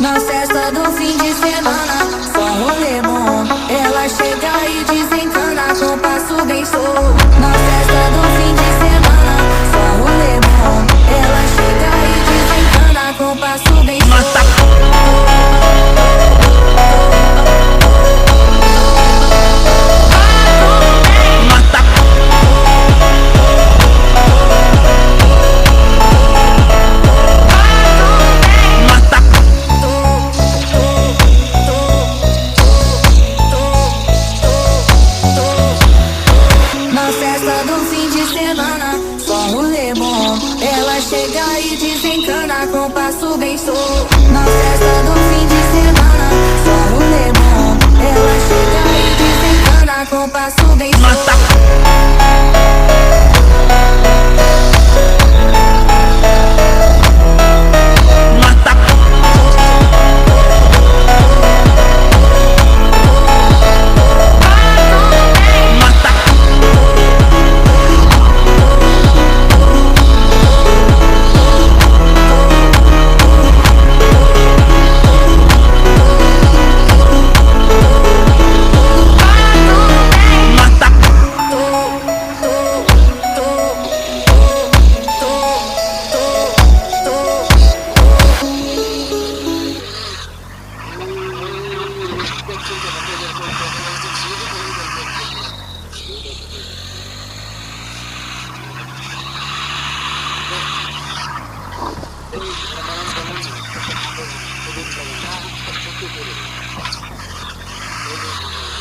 Na festa do fim de semana, só rolê bom. Ela chega e desencana com passo bem solto. Na festa do fim de semana, só rolê bom. Ela chega e desencana com passo bem solto. Ela chega e desencana com passo bem solto. Na festa do fim de semana, só rolê bom. Ela chega e desencana com passo bem solto. Thank you.